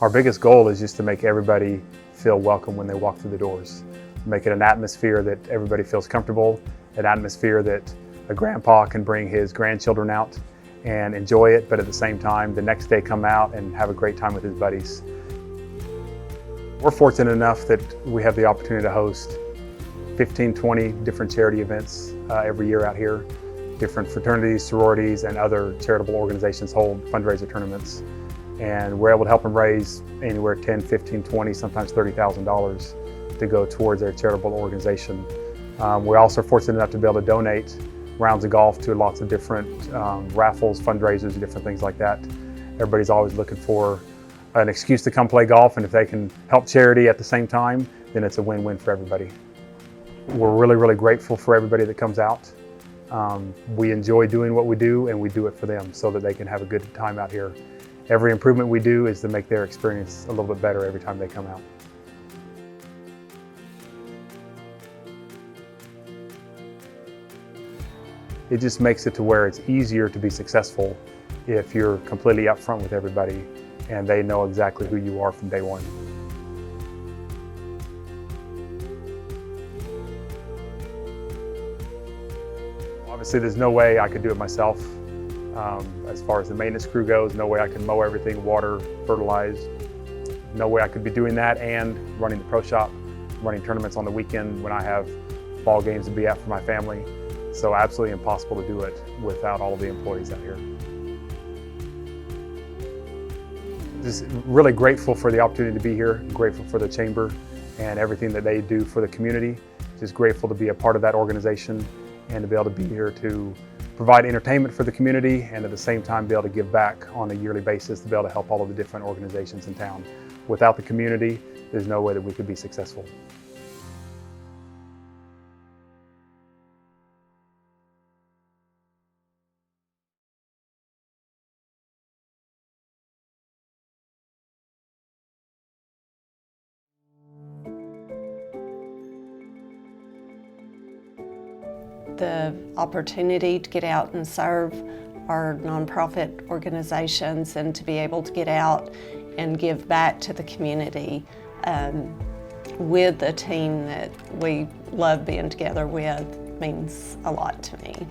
Our biggest goal is just to make everybody feel welcome when they walk through the doors. Make it an atmosphere that everybody feels comfortable, an atmosphere that a grandpa can bring his grandchildren out and enjoy it, but at the same time, the next day come out and have a great time with his buddies. We're fortunate enough that we have the opportunity to host 15, 20 different charity events every year out here. Different fraternities, sororities, and other charitable organizations hold fundraiser tournaments. And we're able to help them raise anywhere 10, 15, 20, sometimes $30,000 to go towards their charitable organization. We're also fortunate enough to be able to donate rounds of golf to lots of different raffles, fundraisers, and different things like that. Everybody's always looking for an excuse to come play golf, and if they can help charity at the same time, then it's a win-win for everybody. We're really, really grateful for everybody that comes out. We enjoy doing what we do, and we do it for them so that they can have a good time out here. Every improvement we do is to make their experience a little bit better every time they come out. It just makes it to where it's easier to be successful if you're completely upfront with everybody and they know exactly who you are from day one. Obviously, there's no way I could do it myself. As far as the maintenance crew goes, no way I can mow everything, water, fertilize. No way I could be doing that and running the pro shop, running tournaments on the weekend when I have ball games to be at for my family. So absolutely impossible to do it without all of the employees out here. Just really grateful for the opportunity to be here, grateful for the chamber and everything that they do for the community. Just grateful to be a part of that organization and to be able to be here to provide entertainment for the community and at the same time be able to give back on a yearly basis to be able to help all of the different organizations in town. Without the community, there's no way that we could be successful. The opportunity to get out and serve our nonprofit organizations and to be able to get out and give back to the community with a team that we love being together with means a lot to me.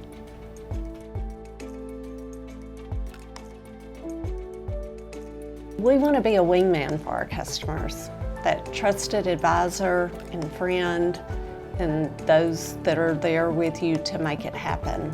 We want to be a wingman for our customers, that trusted advisor and friend, and those that are there with you to make it happen.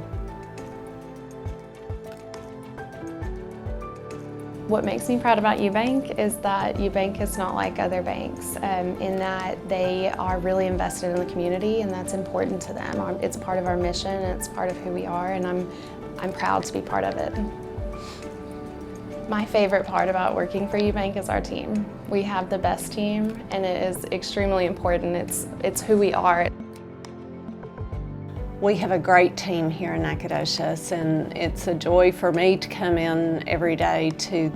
What makes me proud about UBank is that UBank is not like other banks in that they are really invested in the community, and that's important to them. It's part of our mission, and it's part of who we are, and I'm proud to be part of it. My favorite part about working for UBank is our team. We have the best team, and it is extremely important. It's who we are. We have a great team here in Nacogdoches, and it's a joy for me to come in every day to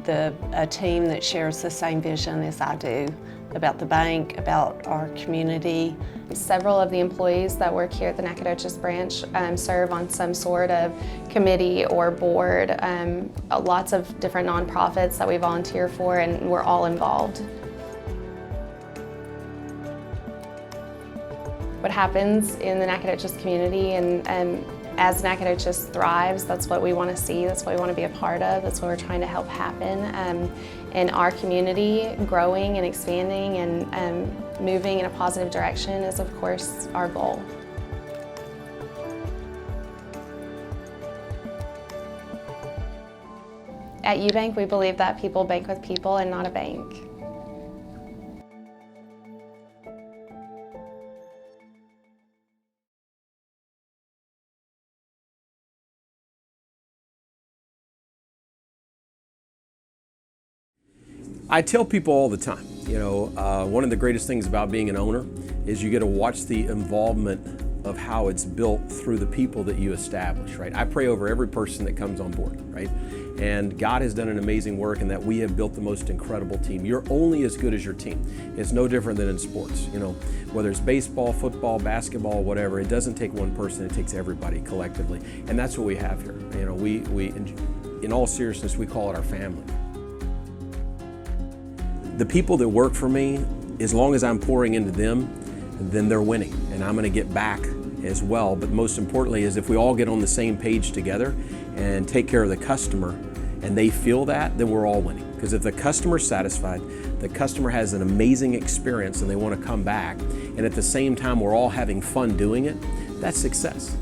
a team that shares the same vision as I do about the bank, about our community. Several of the employees that work here at the Nacogdoches branch serve on some sort of committee or board, lots of different nonprofits that we volunteer for, and we're all involved. What happens in the Nacogdoches community, and as Nacogdoches thrives, that's what we want to see, that's what we want to be a part of, that's what we're trying to help happen. In our community, growing and expanding and moving in a positive direction is, of course, our goal. At UBank, we believe that people bank with people and not a bank. I tell people all the time, one of the greatest things about being an owner is you get to watch the involvement of how it's built through the people that you establish, right? I pray over every person that comes on board, right? And God has done an amazing work in that we have built the most incredible team. You're only as good as your team. It's no different than in sports, whether it's baseball, football, basketball, whatever, it doesn't take one person, it takes everybody collectively. And that's what we have here. We in all seriousness, we call it our family. the people that work for me, as long as I'm pouring into them, then they're winning, and I'm going to get back as well. But most importantly is if we all get on the same page together and take care of the customer and they feel that, then we're all winning. Because if the customer's satisfied, the customer has an amazing experience and they want to come back, and at the same time we're all having fun doing it, that's success.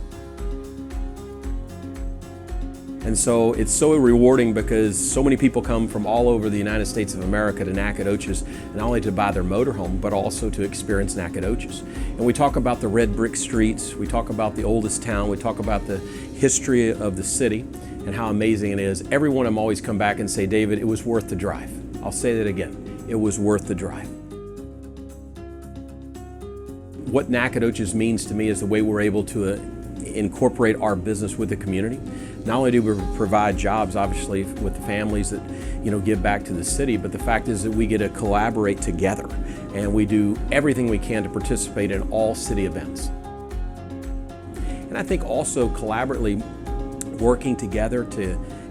And so it's so rewarding because so many people come from all over the United States of America to Nacogdoches, not only to buy their motorhome, but also to experience Nacogdoches. And we talk about the red brick streets, we talk about the oldest town, we talk about the history of the city and how amazing it is. Every one of them always come back and say, David, it was worth the drive. I'll say that again, it was worth the drive. What Nacogdoches means to me is the way we're able to incorporate our business with the community. Not only do we provide jobs, obviously, with the families that give back to the city, but the fact is that we get to collaborate together, and we do everything we can to participate in all city events. And I think also collaboratively working together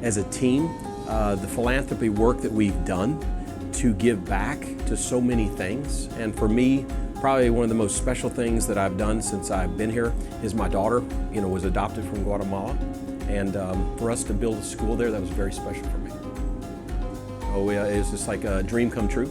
as a team, the philanthropy work that we've done to give back to so many things. And for me, probably one of the most special things that I've done since I've been here is my daughter, was adopted from Guatemala. And for us to build a school there, that was very special for me. Oh yeah, it was just like a dream come true.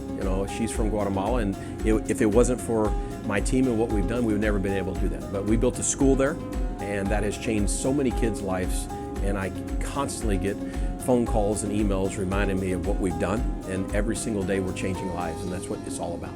She's from Guatemala, and if it wasn't for my team and what we've done, we would never been able to do that. But we built a school there, and that has changed so many kids' lives. And I constantly get phone calls and emails reminding me of what we've done. And every single day we're changing lives, and that's what it's all about.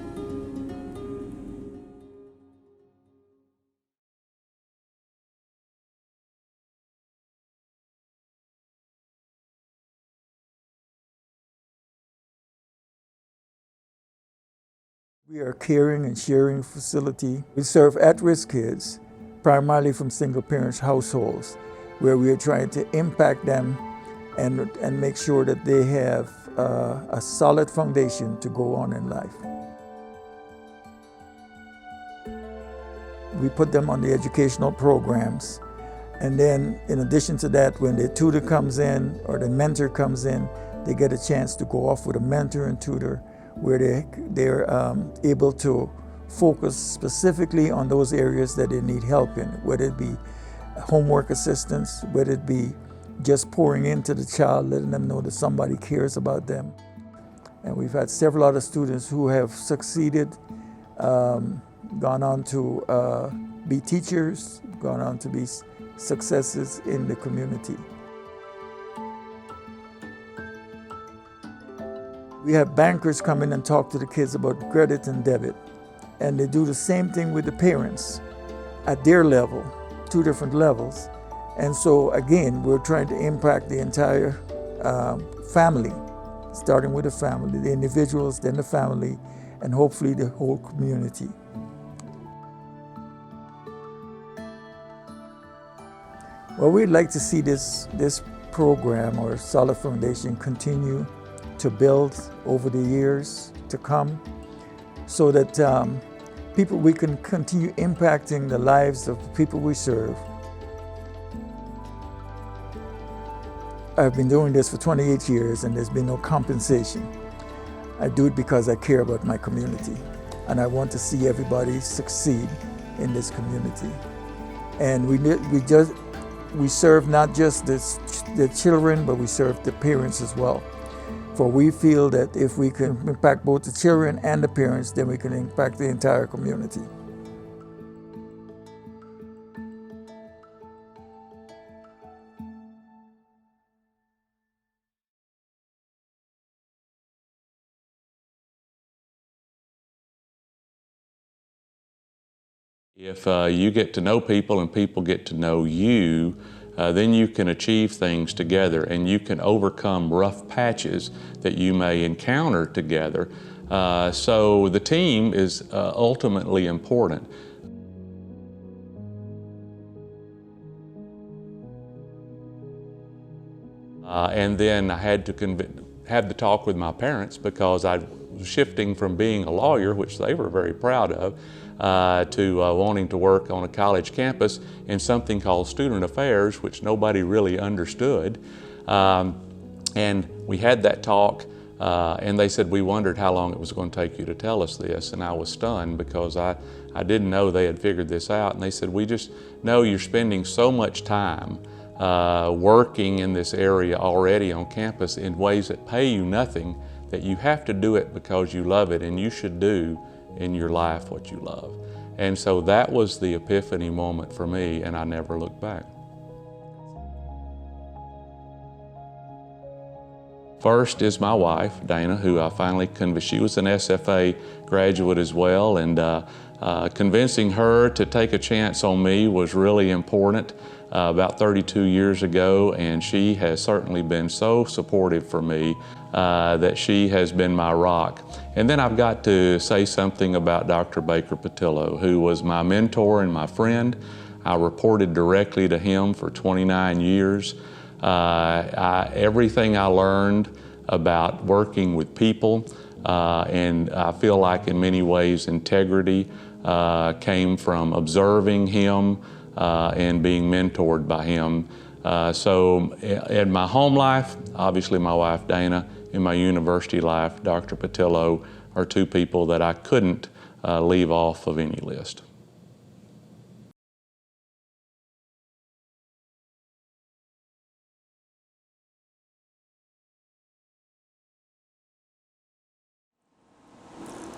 We are a caring and sharing facility. We serve at-risk kids, primarily from single-parent households, where we are trying to impact them and make sure that they have a solid foundation to go on in life. We put them on the educational programs, and then in addition to that, when the tutor comes in or the mentor comes in, they get a chance to go off with a mentor and tutor, where they're able to focus specifically on those areas that they need help in, whether it be homework assistance, whether it be just pouring into the child, letting them know that somebody cares about them. And we've had several other students who have succeeded, gone on to be teachers, gone on to be successes in the community. We have bankers come in and talk to the kids about credit and debit. And they do the same thing with the parents at their level, 2 different levels. And so again, we're trying to impact the entire family, starting with the family, the individuals, then the family, and hopefully the whole community. Well, we'd like to see this program or Solid Foundation continue to build over the years to come, so that we can continue impacting the lives of the people we serve. I've been doing this for 28 years and there's been no compensation. I do it because I care about my community and I want to see everybody succeed in this community. And we serve not just the children, but we serve the parents as well. For we feel that if we can impact both the children and the parents, then we can impact the entire community. If you get to know people and people get to know you, then you can achieve things together and you can overcome rough patches that you may encounter together. So the team is ultimately important. And then I had to have the talk with my parents because I was shifting from being a lawyer, which they were very proud of, to wanting to work on a college campus in something called student affairs, which nobody really understood. And we had that talk And they said, we wondered how long it was going to take you to tell us this. And I was stunned because I didn't know they had figured this out. And they said, we just know you're spending so much time working in this area already on campus in ways that pay you nothing, that you have to do it because you love it, and you should do in your life what you love. And so that was the epiphany moment for me, and I never looked back. First is my wife, Dana, who I finally convinced. She was an SFA graduate as well, and convincing her to take a chance on me was really important about 32 years ago, and she has certainly been so supportive for me that she has been my rock. And then I've got to say something about Dr. Baker Patillo, who was my mentor and my friend. I reported directly to him for 29 years. Everything I learned about working with people, and I feel like in many ways integrity came from observing him and being mentored by him. So in my home life, obviously my wife Dana. In my university life, Dr. Patillo are two people that I couldn't leave off of any list.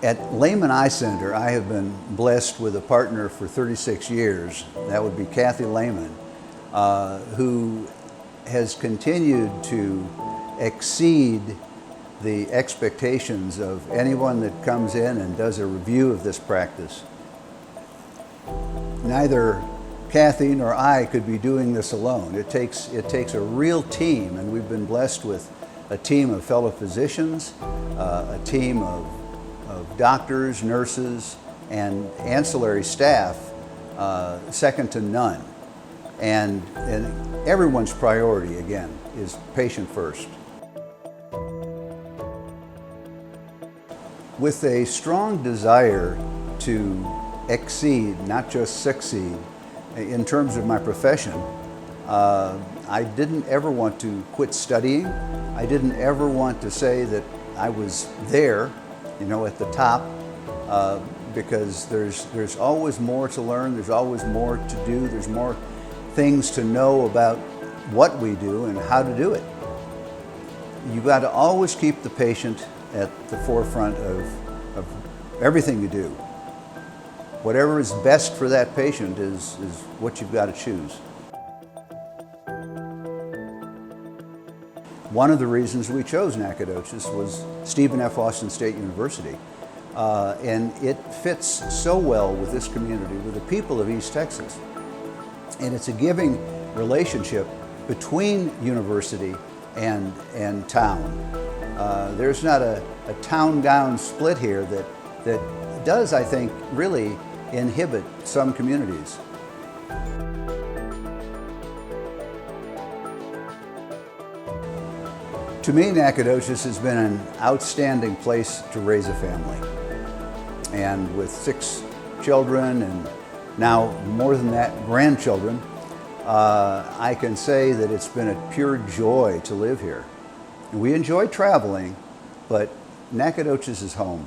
At Lehman Eye Center, I have been blessed with a partner for 36 years. That would be Kathy Lehman, who has continued to exceed the expectations of anyone that comes in and does a review of this practice. Neither Kathy nor I could be doing this alone. It takes a real team, and we've been blessed with a team of fellow physicians, a team of doctors, nurses, and ancillary staff, second to none. And everyone's priority, again, is patient first. With a strong desire to exceed, not just succeed, in terms of my profession, I didn't ever want to quit studying. I didn't ever want to say that I was there, at the top, because there's always more to learn, there's always more to do, there's more things to know about what we do and how to do it. You've got to always keep the patient at the forefront of everything you do. Whatever is best for that patient is what you've got to choose. One of the reasons we chose Nacogdoches was Stephen F. Austin State University. And it fits so well with this community, with the people of East Texas. And it's a giving relationship between university and town. There's not a town-gown split here that does, I think, really inhibit some communities. To me, Nacogdoches has been an outstanding place to raise a family. And with 6 children and now more than that, grandchildren, I can say that it's been a pure joy to live here. And we enjoy traveling, but Nacogdoches is home.